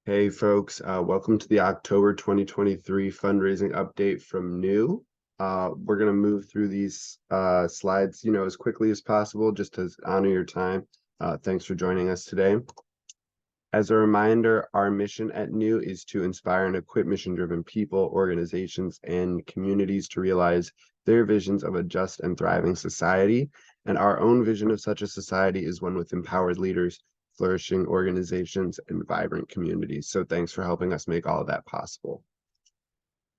Hey folks, welcome to the October 2023 fundraising update from New. We're going to move through these slides, as quickly as possible, just to honor your time. Thanks for joining us today. As a reminder, our mission at New is to inspire and equip mission-driven people, organizations, and communities to realize their visions of a just and thriving society. And our own vision of such a society is one with empowered leaders, flourishing organizations, and vibrant communities. So thanks for helping us make all of that possible.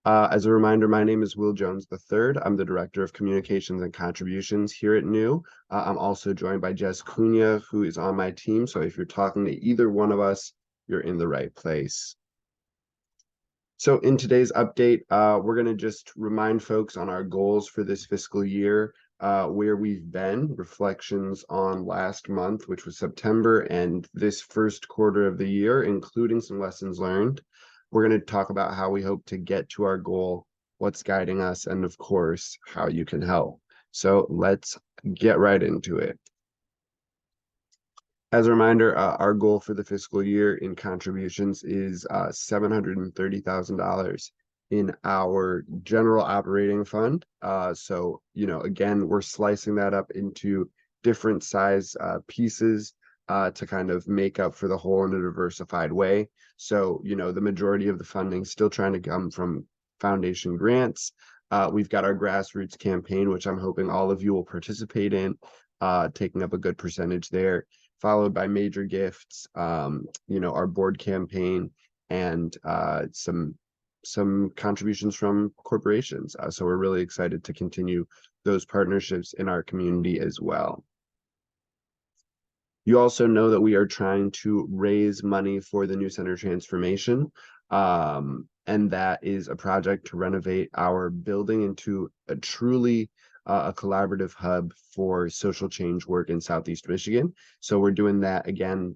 As a reminder, my name is Will Jones III. I'm the Director of Communications and Contributions here at New. I'm also joined by Jess Cunha, who is on my team. So if you're talking to either one of us, you're in the right place. So in today's update, we're going to just remind folks on our goals for this fiscal year, where we've been, reflections on last month, which was September, and this first quarter of the year, including some lessons learned. We're going to talk about how we hope to get to our goal, what's guiding us, and of course, how you can help. So let's get right into it. As a reminder, our goal for the fiscal year in contributions is $730,000 in our general operating fund. So, again, we're slicing that up into different size pieces to kind of make up for the whole in a diversified way. So, the majority of the funding still trying to come from foundation grants. We've got our grassroots campaign, which I'm hoping all of you will participate in, taking up a good percentage there, followed by major gifts, our board campaign, and some contributions from corporations. So we're really excited to continue those partnerships in our community as well. You also know that we are trying to raise money for the new center transformation. And that is a project to renovate our building into a truly a collaborative hub for social change work in Southeast Michigan. So we're doing that again,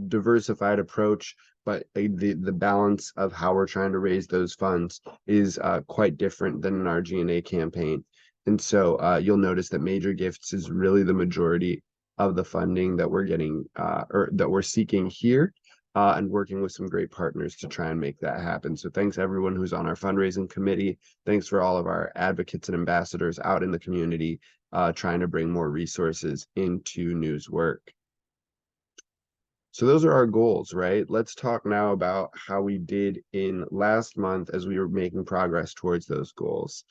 diversified approach, but the balance of how we're trying to raise those funds is quite different than in our G&A campaign. And so you'll notice that major gifts is really the majority of the funding that we're getting or that we're seeking here. And working with some great partners to try and make that happen. So thanks everyone who's on our fundraising committee. Thanks for all of our advocates and ambassadors out in the community trying to bring more resources into New's work. So those are our goals, right? Let's talk now about how we did in last month as we were making progress towards those goals.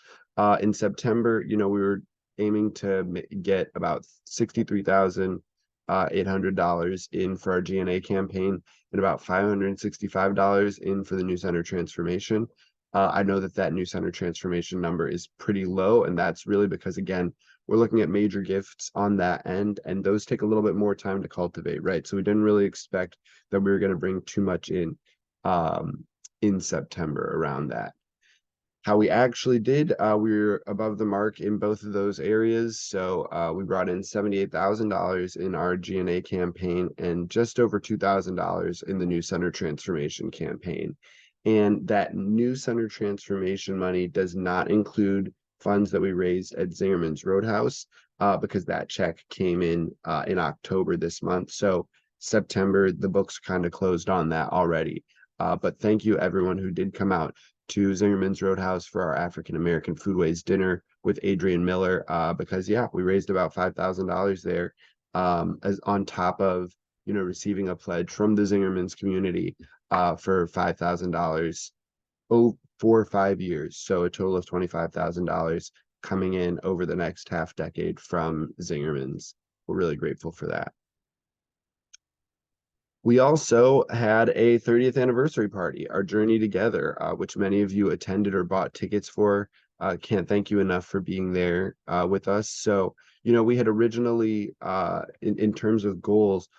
In September, we were aiming to get about $63,800 in for our G&A campaign and about $565 in for the new center transformation. I know that new center transformation number is pretty low, and that's really because, again, we're looking at major gifts on that end, and those take a little bit more time to cultivate, right? So we didn't really expect that we were going to bring too much in September around that. How we actually did, we were above the mark in both of those areas. So we brought in $78,000 in our G&A campaign and just over $2,000 in the new center transformation campaign. And that new center transformation money does not include funds that we raised at Zingerman's Roadhouse because that check came in October this month. So September, the books kind of closed on that already. But thank you everyone who did come out to Zingerman's Roadhouse for our African American Foodways dinner with Adrian Miller, because we raised about $5,000 there, as on top of receiving a pledge from the Zingerman's community for $5,000 for 5 years, so a total of $25,000 coming in over the next half decade from Zingerman's. We're really grateful for that. We also had a 30th anniversary party, our Journey Together, which many of you attended or bought tickets for. Can't thank you enough for being there with us. So, we had originally, in terms of goals,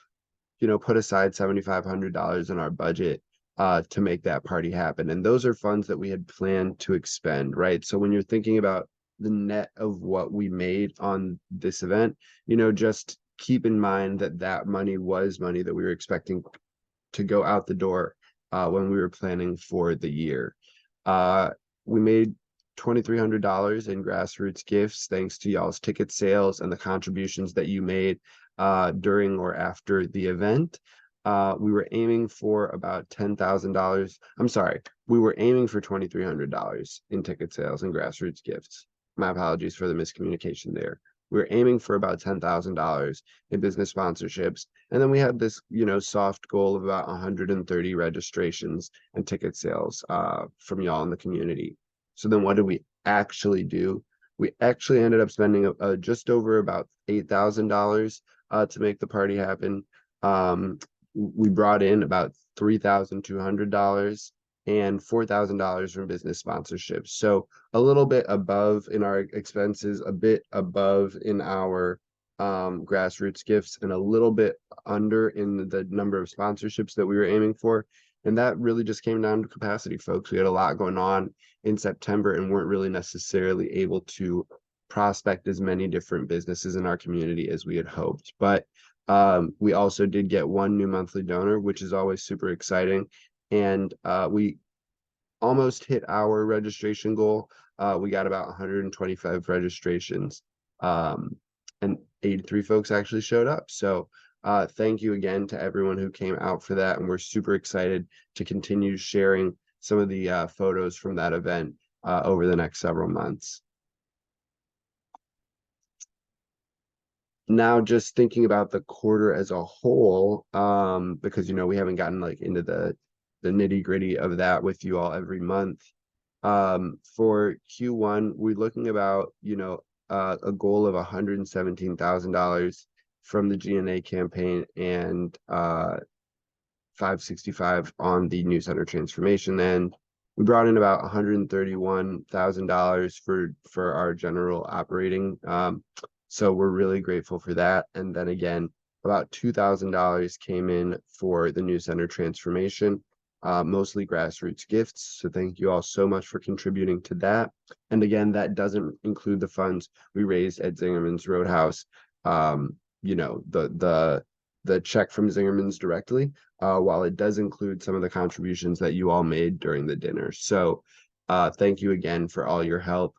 put aside $7,500 in our budget to make that party happen. And those are funds that we had planned to expend, right? So when you're thinking about the net of what we made on this event, just keep in mind that money was money that we were expecting to go out the door when we were planning for the year. We made $2,300 in grassroots gifts thanks to y'all's ticket sales and the contributions that you made during or after the event. We were aiming for about $10,000. I'm sorry, we were aiming for $2,300 in ticket sales and grassroots gifts. My apologies for the miscommunication there. We were aiming for about $10,000 in business sponsorships. And then we had this, soft goal of about 130 registrations and ticket sales from y'all in the community. So then what did we actually do? We actually ended up spending just over about $8,000 to make the party happen. We brought in about $3,200 and $4,000 from business sponsorships. So a little bit above in our expenses, a bit above in our grassroots gifts, and a little bit under in the number of sponsorships that we were aiming for. And that really just came down to capacity, folks. We had a lot going on in September and weren't really necessarily able to prospect as many different businesses in our community as we had hoped. But we also did get one new monthly donor, which is always super exciting. And we almost hit our registration goal. We got about 125 registrations, and 83 folks actually showed up. So thank you again to everyone who came out for that. And we're super excited to continue sharing some of the photos from that event over the next several months. Now just thinking about the quarter as a whole, because we haven't gotten like into the nitty-gritty of that with you all every month. For Q1, we're looking about a goal of $117,000 from the G&A campaign and 565 on the new center transformation end. We brought in about $131,000 for our general operating. So we're really grateful for that. And then again, about $2,000 came in for the new center transformation, mostly grassroots gifts. So thank you all so much for contributing to that. And again, that doesn't include the funds we raised at Zingerman's Roadhouse. The check from Zingerman's directly, while it does include some of the contributions that you all made during the dinner. So thank you again for all your help.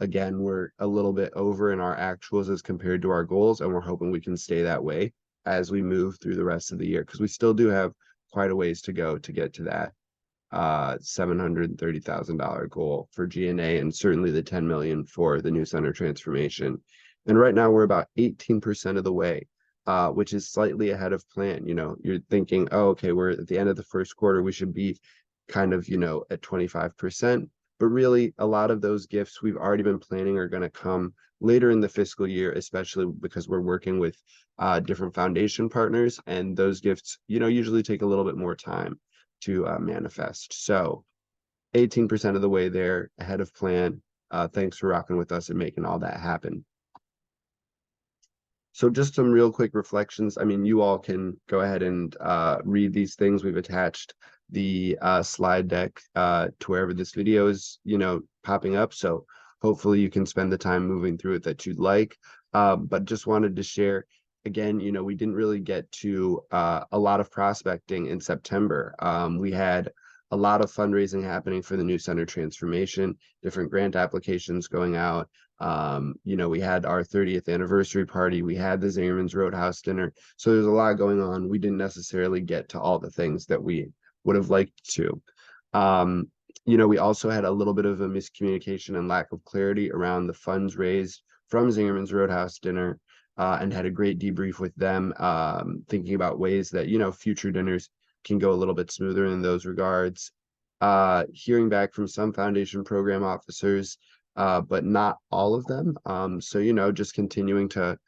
Again, we're a little bit over in our actuals as compared to our goals, and we're hoping we can stay that way as we move through the rest of the year, because we still do have quite a ways to go to get to that $730,000 goal for G&A, and certainly the 10 million for the new center transformation. And right now we're about 18% of the way, which is slightly ahead of plan. You're thinking, oh, okay, we're at the end of the first quarter, we should be kind of, at 25%. But really, a lot of those gifts we've already been planning are going to come later in the fiscal year, especially because we're working with different foundation partners, and those gifts, usually take a little bit more time to manifest. So 18% of the way there, ahead of plan. Thanks for rocking with us and making all that happen. So just some real quick reflections. I mean, you all can go ahead and read these things. We've attached the slide deck to wherever this video is, popping up. So hopefully you can spend the time moving through it that you'd like. But just wanted to share, again, we didn't really get to a lot of prospecting in September. We had a lot of fundraising happening for the new center transformation, different grant applications going out. We had our 30th anniversary party, we had the Zingerman's Roadhouse dinner. So there's a lot going on. We didn't necessarily get to all the things that we would have liked to. We also had a little bit of a miscommunication and lack of clarity around the funds raised from Zingerman's Roadhouse dinner, and had a great debrief with them, thinking about ways that, future dinners can go a little bit smoother in those regards. Hearing back from some foundation program officers, but not all of them. So, just continuing to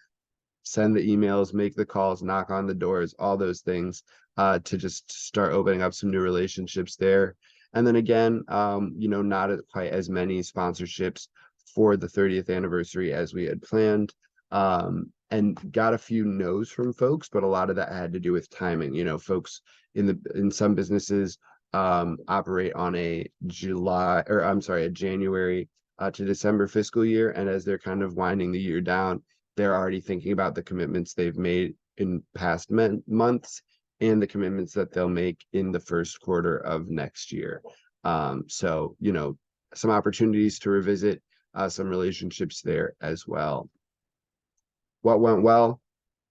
send the emails, make the calls, knock on the doors, all those things, to just start opening up some new relationships there. And then again, not quite as many sponsorships for the 30th anniversary as we had planned. And got a few no's from folks, but a lot of that had to do with timing. Folks in some businesses operate on a January to December fiscal year, and as they're kind of winding the year down, they're already thinking about the commitments they've made in past months and the commitments that they'll make in the first quarter of next year. So some opportunities to revisit some relationships there as well. What went well?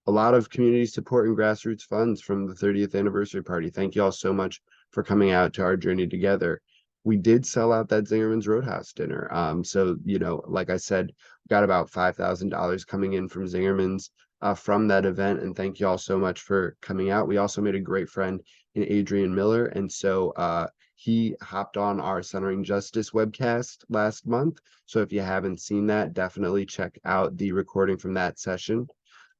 a lot of community support and grassroots funds from the 30th anniversary party. Thank you all so much for coming out to our journey together. We did sell out that Zingerman's Roadhouse dinner. So, like I said, got about $5,000 coming in from Zingerman's from that event. And thank you all so much for coming out. We also made a great friend in Adrian Miller. And so he hopped on our Centering Justice webcast last month. So if you haven't seen that, definitely check out the recording from that session.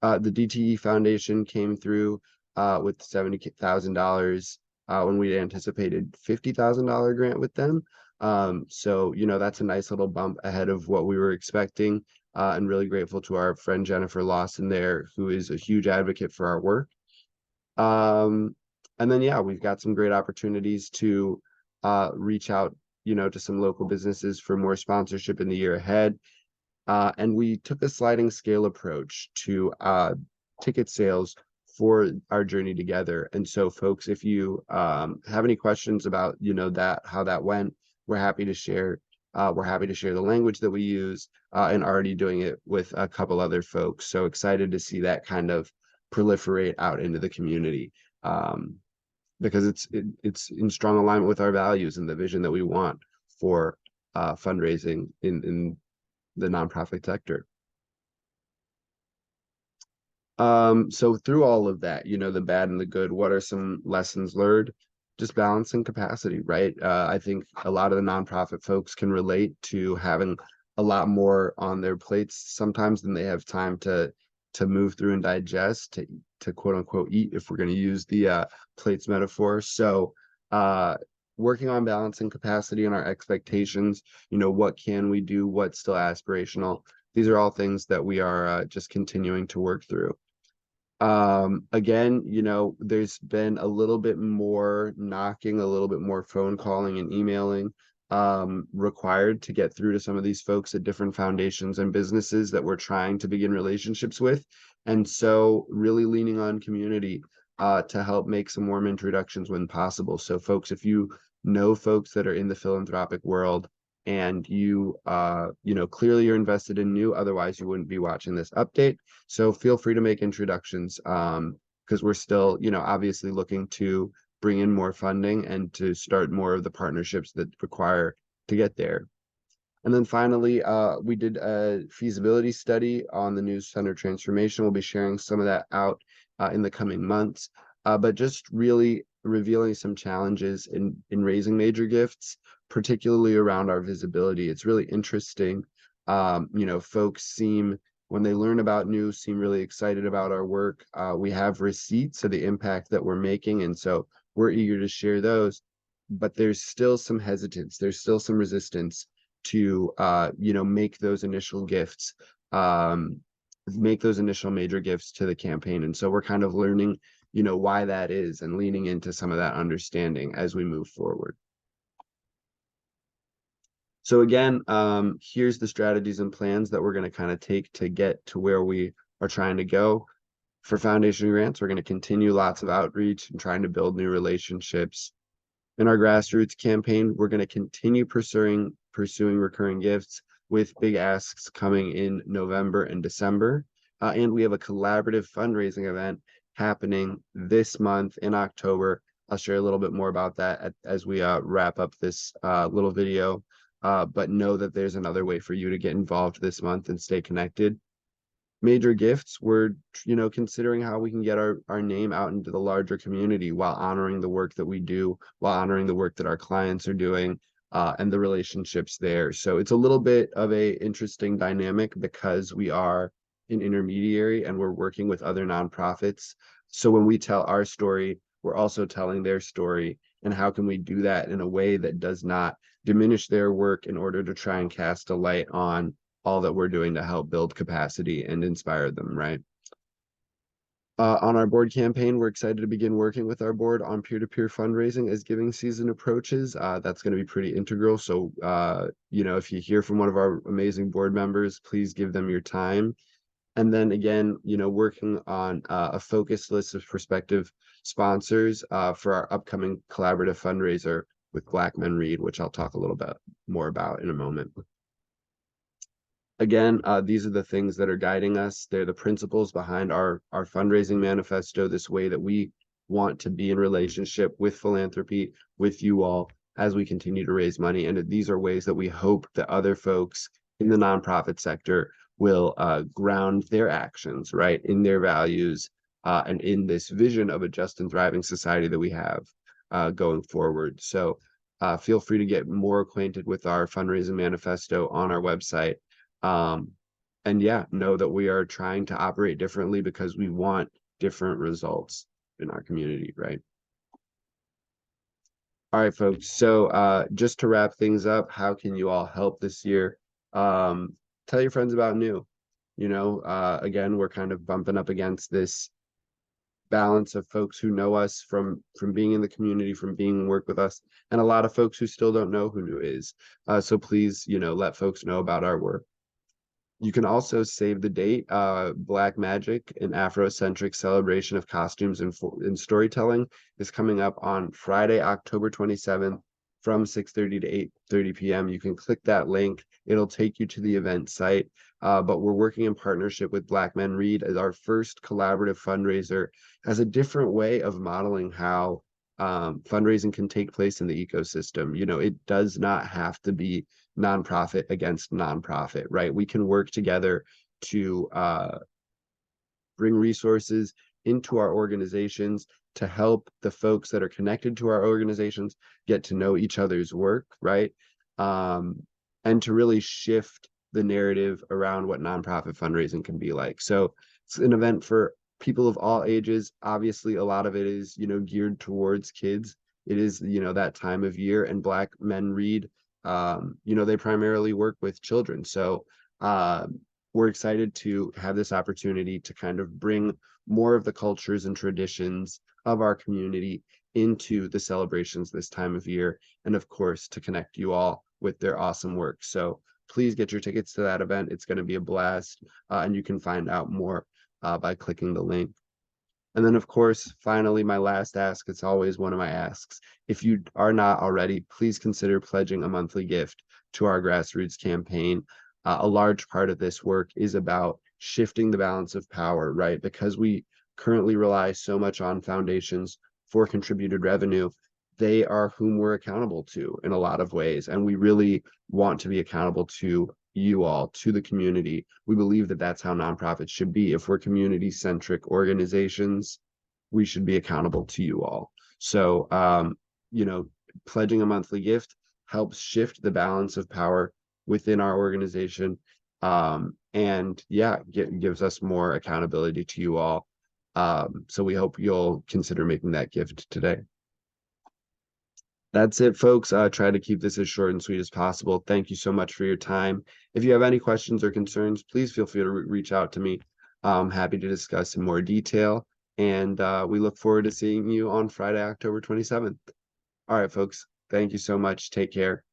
The DTE Foundation came through with $70,000 when we anticipated $50,000 grant with them. So, that's a nice little bump ahead of what we were expecting, and really grateful to our friend Jennifer Lawson there, who is a huge advocate for our work. And then, yeah, we've got some great opportunities to reach out, to some local businesses for more sponsorship in the year ahead. And we took a sliding scale approach to ticket sales for our journey together. And so, folks, if you have any questions about, how that went, we're happy to share. We're happy to share the language that we use, and already doing it with a couple other folks. So excited to see that kind of proliferate out into the community, because it's in strong alignment with our values and the vision that we want for fundraising in the nonprofit sector. So through all of that, the bad and the good, what are some lessons learned? Just balancing capacity, right? I think a lot of the nonprofit folks can relate to having a lot more on their plates sometimes than they have time to move through and digest, to quote unquote eat, if we're going to use the plates metaphor. So working on balancing capacity and our expectations, what can we do, what's still aspirational. These are all things that we are just continuing to work through. Again, there's been a little bit more knocking, a little bit more phone calling and emailing required to get through to some of these folks at different foundations and businesses that we're trying to begin relationships with. And so really leaning on community to help make some warm introductions when possible. So folks, if you know folks that are in the philanthropic world, and you clearly you're invested in new, otherwise you wouldn't be watching this update. So feel free to make introductions, because we're still, obviously looking to bring in more funding and to start more of the partnerships that require to get there. And then finally, we did a feasibility study on the news center transformation. We'll be sharing some of that out in the coming months, but just really revealing some challenges in raising major gifts, particularly around our visibility. It's really interesting. Folks when they learn about news, seem really excited about our work. We have receipts of the impact that we're making, and so we're eager to share those. But there's still some hesitance. There's still some resistance to make those initial gifts, make those initial major gifts to the campaign. And so we're kind of learning why that is, and leaning into some of that understanding as we move forward. So again, here's the strategies and plans that we're going to kind of take to get to where we are trying to go. For foundation grants, we're going to continue lots of outreach and trying to build new relationships. In our grassroots campaign, we're going to continue pursuing recurring gifts, with big asks coming in November and December. And we have a collaborative fundraising event happening this month in October. I'll share a little bit more about that as we wrap up this little video. But know that there's another way for you to get involved this month and stay connected. Major gifts, we're considering how we can get our name out into the larger community while honoring the work that we do, while honoring the work that our clients are doing, and the relationships there. So it's a little bit of a interesting dynamic, because we are an intermediary and we're working with other nonprofits. So when we tell our story, we're also telling their story. And how can we do that in a way that does not diminish their work, in order to try and cast a light on all that we're doing to help build capacity and inspire them, right? On our board campaign, we're excited to begin working with our board on peer-to-peer fundraising as giving season approaches. That's going to be pretty integral. So, if you hear from one of our amazing board members, please give them your time. And then again, working on a focused list of prospective sponsors for our upcoming collaborative fundraiser with Black Men Read, which I'll talk a little bit more about in a moment. Again, these are the things that are guiding us. They're the principles behind our fundraising manifesto, this way that we want to be in relationship with philanthropy, with you all, as we continue to raise money. And these are ways that we hope that other folks in the nonprofit sector will ground their actions, right, in their values, and in this vision of a just and thriving society that we have going forward. So feel free to get more acquainted with our fundraising manifesto on our website. um, and yeah, know that we are trying to operate differently because we want different results in our community, right? All right, folks. So just to wrap things up, how can you all help this year? Tell your friends about New. Again, we're kind of bumping up against this balance of folks who know us from being in the community, from being work with us, and a lot of folks who still don't know who New is. So please, let folks know about our work. You can also save the date. Black Magic, an Afrocentric celebration of costumes and storytelling, is coming up on Friday, October 27th from 6:30 to 8:30 p.m. You can click that link. It'll take you to the event site. But we're working in partnership with Black Men Read as our first collaborative fundraiser, as a different way of modeling how fundraising can take place in the ecosystem. It does not have to be nonprofit against nonprofit, right? We can work together to bring resources into our organizations to help the folks that are connected to our organizations get to know each other's work, right? Um, and to really shift the narrative around what nonprofit fundraising can be like. So it's an event for people of all ages. Obviously, a lot of it is, geared towards kids. It is, that time of year, and Black Men Read, they primarily work with children. So, we're excited to have this opportunity to kind of bring more of the cultures and traditions of our community into the celebrations this time of year, and of course, to connect you all with their awesome work. So please get your tickets to that event. It's going to be a blast, and you can find out more by clicking the link. And then, of course, finally, my last ask, it's always one of my asks. If you are not already, please consider pledging a monthly gift to our grassroots campaign. A large part of this work is about shifting the balance of power, right? Because we currently rely so much on foundations for contributed revenue. They are whom we're accountable to in a lot of ways. And we really want to be accountable to you all, to the community. We believe that that's how nonprofits should be. If we're community-centric organizations, we should be accountable to you all. So, pledging a monthly gift helps shift the balance of power within our organization. And yeah, gives us more accountability to you all. So we hope you'll consider making that gift today. That's it, folks. Try to keep this as short and sweet as possible. Thank you so much for your time. If you have any questions or concerns, please feel free to reach out to me. I'm happy to discuss in more detail. And we look forward to seeing you on Friday, October 27th. All right, folks. Thank you so much. Take care.